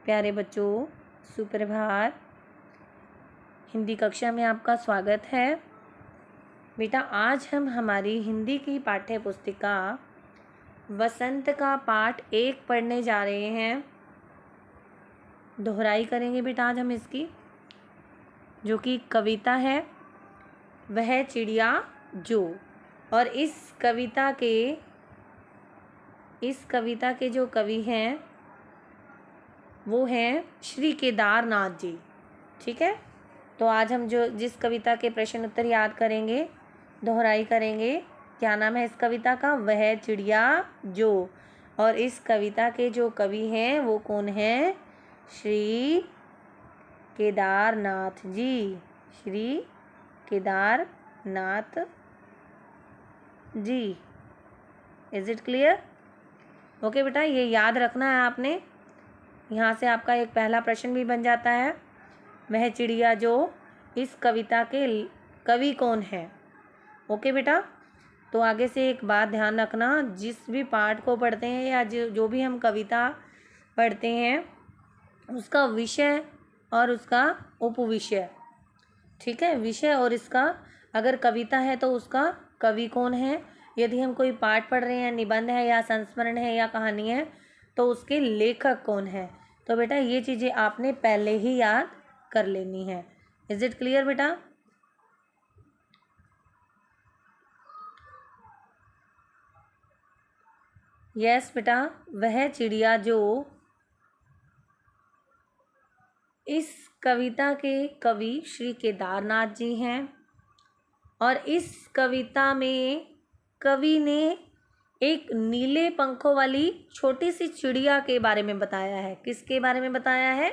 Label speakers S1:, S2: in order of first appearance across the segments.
S1: प्यारे बच्चों, सुप्रभात। हिंदी कक्षा में आपका स्वागत है। बेटा, आज हम हमारी हिंदी की पाठ्य पुस्तिका वसंत का पाठ 1 पढ़ने जा रहे हैं। दोहराई करेंगे बेटा आज हम इसकी, जो कि कविता है वह चिड़िया जो। और इस कविता के जो कवि हैं वो हैं श्री केदारनाथ जी। ठीक है, तो आज हम जिस कविता के प्रश्न उत्तर याद करेंगे, दोहराई करेंगे। क्या नाम है इस कविता का? वह चिड़िया जो। और इस कविता के जो कवि हैं वो कौन हैं? Shri Kedarnath ji. Shri Kedarnath ji. Is it clear? Okay बेटा, ये याद रखना है आपने। यहाँ से आपका एक पहला प्रश्न भी बन जाता है, वह चिड़िया जो। इस कविता के कवि कौन है? ओके बेटा, तो आगे से एक बात ध्यान रखना, जिस भी पाठ को पढ़ते हैं या जो भी हम कविता पढ़ते हैं, उसका विषय और उसका उपविषय, ठीक है, विषय और इसका, अगर कविता है तो उसका कवि कौन है। यदि हम कोई पाठ पढ़ रहे हैं, निबंध है या संस्मरण है या कहानी है, तो उसके लेखक कौन है। तो बेटा ये चीज़ें आपने पहले ही याद कर लेनी है। इज इट क्लियर बेटा? यस बेटा, वह चिड़िया जो। इस कविता के कवि श्री केदारनाथ जी हैं। और इस कविता में कवि ने एक नीले पंखों वाली छोटी सी चिड़िया के बारे में बताया है। किसके बारे में बताया है?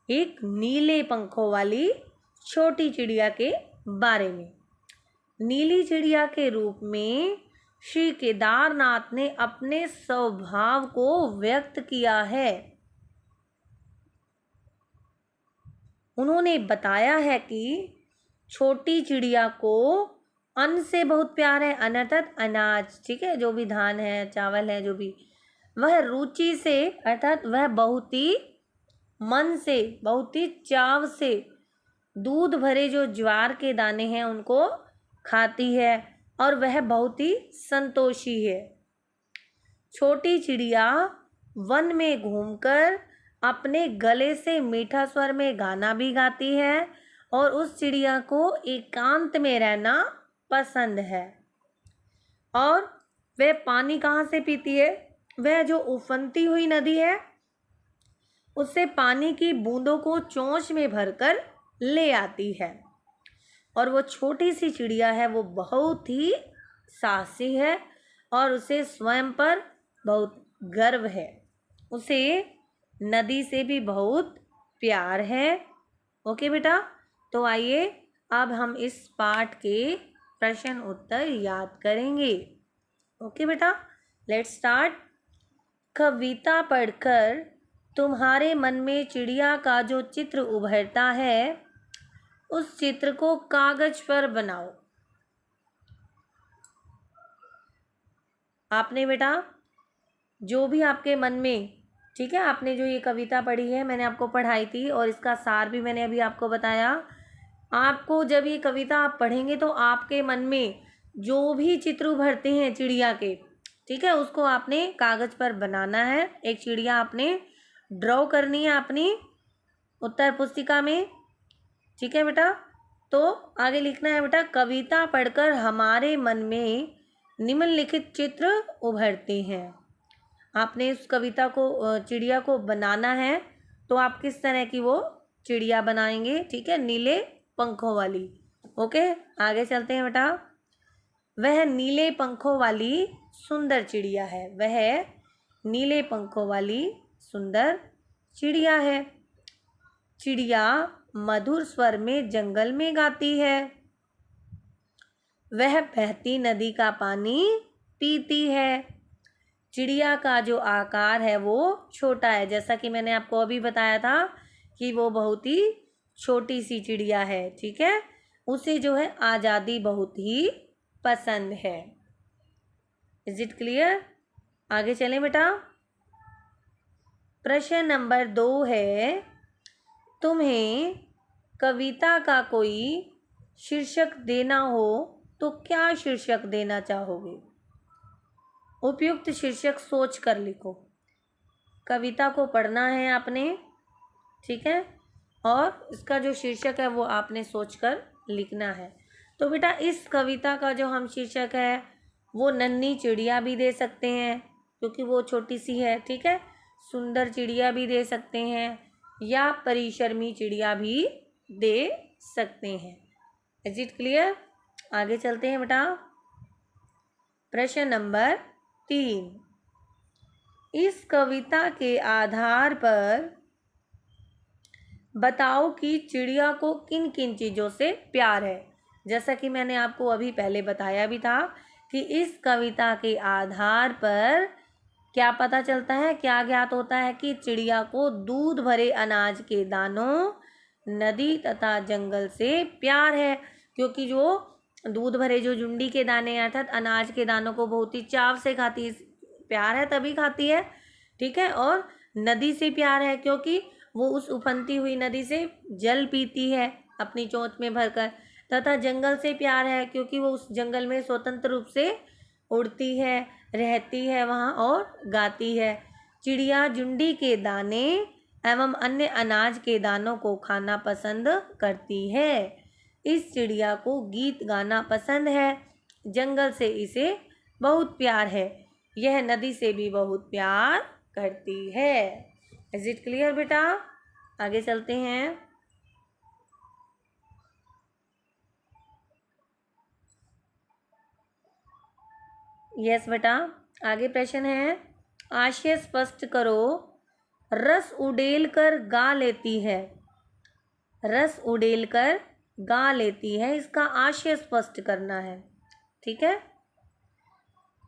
S1: एक नीले पंखों वाली छोटी चिड़िया के बारे में। नीली चिड़िया के रूप में श्री केदारनाथ ने अपने स्वभाव को व्यक्त किया है। उन्होंने बताया है कि छोटी चिड़िया को अन्न से बहुत प्यार है, अन्न अर्थात अनाज, ठीक है, जो भी धान है, चावल है, जो भी, वह रुचि से अर्थात वह बहुत ही मन से, बहुत ही चाव से दूध भरे जो ज्वार के दाने हैं उनको खाती है और वह बहुत ही संतोषी है। छोटी चिड़िया वन में घूमकर अपने गले से मीठा स्वर में गाना भी गाती है और उस चिड़िया को एकांत में रहना पसंद है। और वह पानी कहाँ से पीती है? वह जो उफनती हुई नदी है उससे पानी की बूंदों को चोंच में भरकर ले आती है। और वो छोटी सी चिड़िया है, वो बहुत ही साहसी है और उसे स्वयं पर बहुत गर्व है। उसे नदी से भी बहुत प्यार है। ओके बेटा, तो आइए अब हम इस पाठ के प्रश्न उत्तर याद करेंगे। ओके बेटा, लेट्स स्टार्ट। कविता पढ़कर तुम्हारे मन में चिड़िया का जो चित्र उभरता है उस चित्र को कागज पर बनाओ। आपने बेटा जो भी आपके मन में, ठीक है, आपने जो ये कविता पढ़ी है, मैंने आपको पढ़ाई थी और इसका सार भी मैंने अभी आपको बताया। आपको जब ये कविता आप पढ़ेंगे तो आपके मन में जो भी चित्र उभरते हैं चिड़िया के, ठीक है, उसको आपने कागज पर बनाना है। एक चिड़िया आपने ड्रॉ करनी है अपनी उत्तर पुस्तिका में, ठीक है बेटा। तो आगे लिखना है बेटा, कविता पढ़कर हमारे मन में निम्नलिखित चित्र उभरते हैं। आपने उस कविता को, चिड़िया को बनाना है, तो आप किस तरह की वो चिड़िया बनाएंगे? ठीक है, नीले पंखों वाली। ओके, आगे चलते हैं बेटा। वह नीले पंखों वाली सुंदर चिड़िया है। वह नीले पंखों वाली सुंदर चिड़िया है। चिड़िया मधुर स्वर में जंगल में गाती है। वह बहती नदी का पानी पीती है। चिड़िया का जो आकार है वो छोटा है, जैसा कि मैंने आपको अभी बताया था कि वो बहुत ही छोटी सी चिड़िया है, ठीक है। उसे जो है आज़ादी बहुत ही पसंद है। Is it clear? आगे चलें बेटा। प्रश्न नंबर 2 है, तुम्हें कविता का कोई शीर्षक देना हो तो क्या शीर्षक देना चाहोगे? उपयुक्त शीर्षक सोच कर लिखो। कविता को पढ़ना है आपने, ठीक है, और इसका जो शीर्षक है वो आपने सोचकर लिखना है। तो बेटा इस कविता का जो हम शीर्षक है वो नन्ही चिड़िया भी दे सकते हैं क्योंकि वो छोटी सी है, ठीक है। सुंदर चिड़िया भी दे सकते हैं या परिशर्मी चिड़िया भी दे सकते हैं। Is it clear? आगे चलते हैं बेटा। प्रश्न नंबर 3, इस कविता के आधार पर बताओ कि चिड़िया को किन किन चीज़ों से प्यार है। जैसा कि मैंने आपको अभी पहले बताया भी था कि इस कविता के आधार पर क्या पता चलता है, क्या ज्ञात होता है कि चिड़िया को दूध भरे अनाज के दानों, नदी तथा जंगल से प्यार है, क्योंकि जो दूध भरे जो जुंडी के दाने अर्थात अनाज के दानों को बहुत ही चाव से खाती है, प्यार है तभी खाती है, ठीक है। और नदी से प्यार है क्योंकि वो उस उफनती हुई नदी से जल पीती है अपनी चोंच में भरकर, तथा जंगल से प्यार है क्योंकि वो उस जंगल में स्वतंत्र रूप से उड़ती है, रहती है वहाँ और गाती है। चिड़िया जुंडी के दाने एवं अन्य अनाज के दानों को खाना पसंद करती है। इस चिड़िया को गीत गाना पसंद है। जंगल से इसे बहुत प्यार है। यह नदी से भी बहुत प्यार करती है। इज इट क्लियर बेटा? आगे चलते हैं। यस बेटा, आगे प्रश्न है, आशय स्पष्ट करो। रस उड़ेल कर गा लेती है। रस उड़ेल कर गा लेती है, इसका आशय स्पष्ट करना है, ठीक है।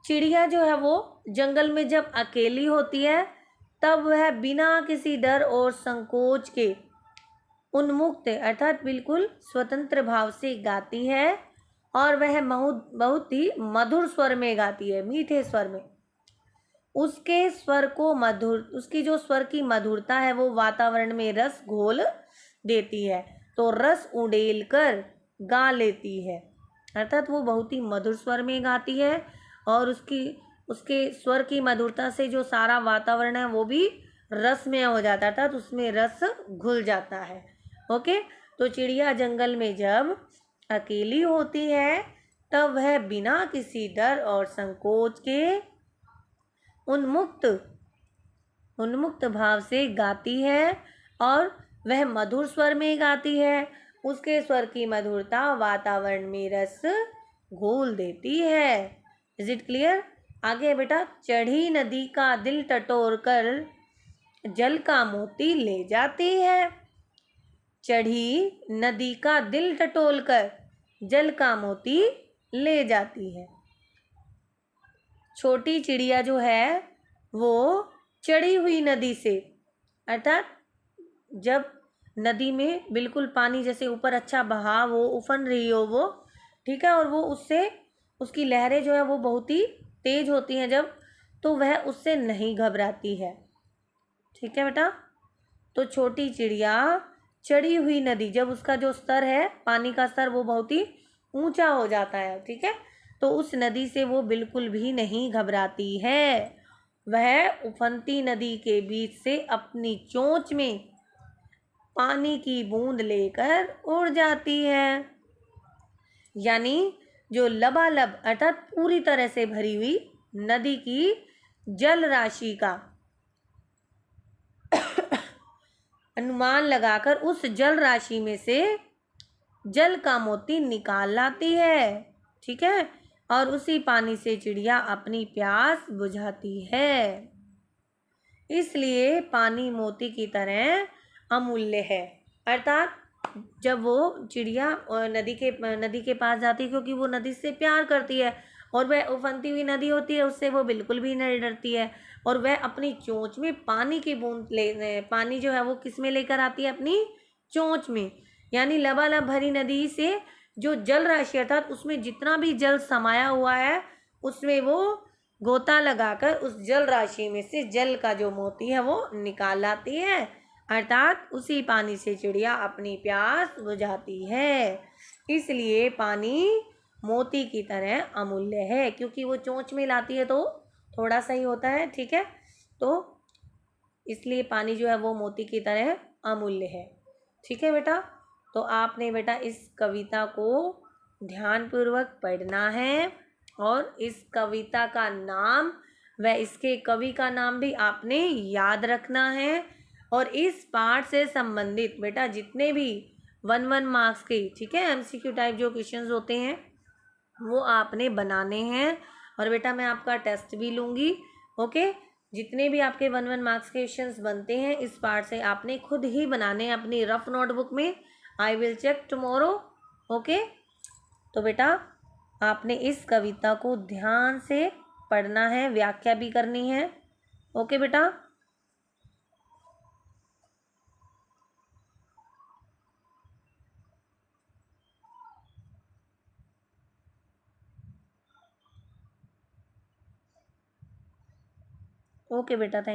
S1: चिड़िया जो है वो जंगल में जब अकेली होती है तब वह बिना किसी डर और संकोच के उन्मुक्त अर्थात बिल्कुल स्वतंत्र भाव से गाती है और वह बहुत ही मधुर स्वर में गाती है, मीठे स्वर में। उसके स्वर को उसकी जो स्वर की मधुरता है वो वातावरण में रस घोल देती है। तो रस उड़ेल कर गा लेती है अर्थात वो बहुत ही मधुर स्वर में गाती है और उसके स्वर की मधुरता से जो सारा वातावरण है वो भी रसमय हो जाता है अर्थात उसमें रस घुल जाता है। ओके, तो चिड़िया जंगल में जब अकेली होती है तब वह बिना किसी डर और संकोच के उन्मुक्त भाव से गाती है और वह मधुर स्वर में गाती है। उसके स्वर की मधुरता वातावरण में रस घोल देती है। Is it clear? आगे बेटा, चढ़ी नदी का दिल टटोर कर जल का मोती ले जाती है। चढ़ी नदी का दिल टटोल कर जल का मोती ले जाती है। छोटी चिड़िया जो है वो चढ़ी हुई नदी से अर्थात जब नदी में बिल्कुल पानी जैसे ऊपर अच्छा बहाव हो, उफन रही हो वो, ठीक है, और वो उससे उसकी लहरें जो है वो बहुत ही तेज होती हैं जब, तो वह उससे नहीं घबराती है, ठीक है बेटा। तो छोटी चिड़िया चढ़ी हुई नदी जब उसका जो स्तर है पानी का स्तर वो बहुत ही ऊंचा हो जाता है, ठीक है, तो उस नदी से वो बिल्कुल भी नहीं घबराती है। वह उफनती नदी के बीच से अपनी चोंच में पानी की बूंद लेकर उड़ जाती है। यानी जो लबालब अर्थात पूरी तरह से भरी हुई नदी की जल राशि का अनुमान लगाकर उस जल राशि में से जल का मोती निकाल लाती है, ठीक है, और उसी पानी से चिड़िया अपनी प्यास बुझाती है। इसलिए पानी मोती की तरह अमूल्य है। अर्थात जब वो चिड़िया नदी के पास जाती है क्योंकि वो नदी से प्यार करती है और वह उफनती हुई नदी होती है उससे वो बिल्कुल भी नहीं डरती है और वह अपनी चोंच में पानी की बूंद पानी जो है वो किस में लेकर आती है? अपनी चोंच में। यानी लबालब भरी नदी से जो जल राशि अर्थात उसमें जितना भी जल समाया हुआ है उसमें वो गोता लगाकर उस जल राशि में से जल का जो मोती है वो निकाल लाती है, अर्थात उसी पानी से चिड़िया अपनी प्यास बुझाती है। इसलिए पानी मोती की तरह अमूल्य है, क्योंकि वो चोंच में लाती है तो थोड़ा सा ही होता है, ठीक है। तो इसलिए पानी जो है वो मोती की तरह अमूल्य है, ठीक है बेटा। तो आपने बेटा इस कविता को ध्यानपूर्वक पढ़ना है, और इस कविता का नाम व इसके कवि का नाम भी आपने याद रखना है। और इस पाठ से संबंधित बेटा जितने भी 1 मार्क्स के, ठीक है, एमसीक्यू टाइप जो क्वेश्चंस होते हैं वो आपने बनाने हैं। और बेटा मैं आपका टेस्ट भी लूँगी, ओके। जितने भी आपके 1 मार्क्स के क्वेश्चंस बनते हैं इस पार्ट से आपने खुद ही बनाने हैं अपनी रफ नोटबुक में। I will check tomorrow, okay. तो बेटा आपने इस कविता को ध्यान से पढ़ना है, व्याख्या भी करनी है, ओके बेटा। ओके बेटा, थैंक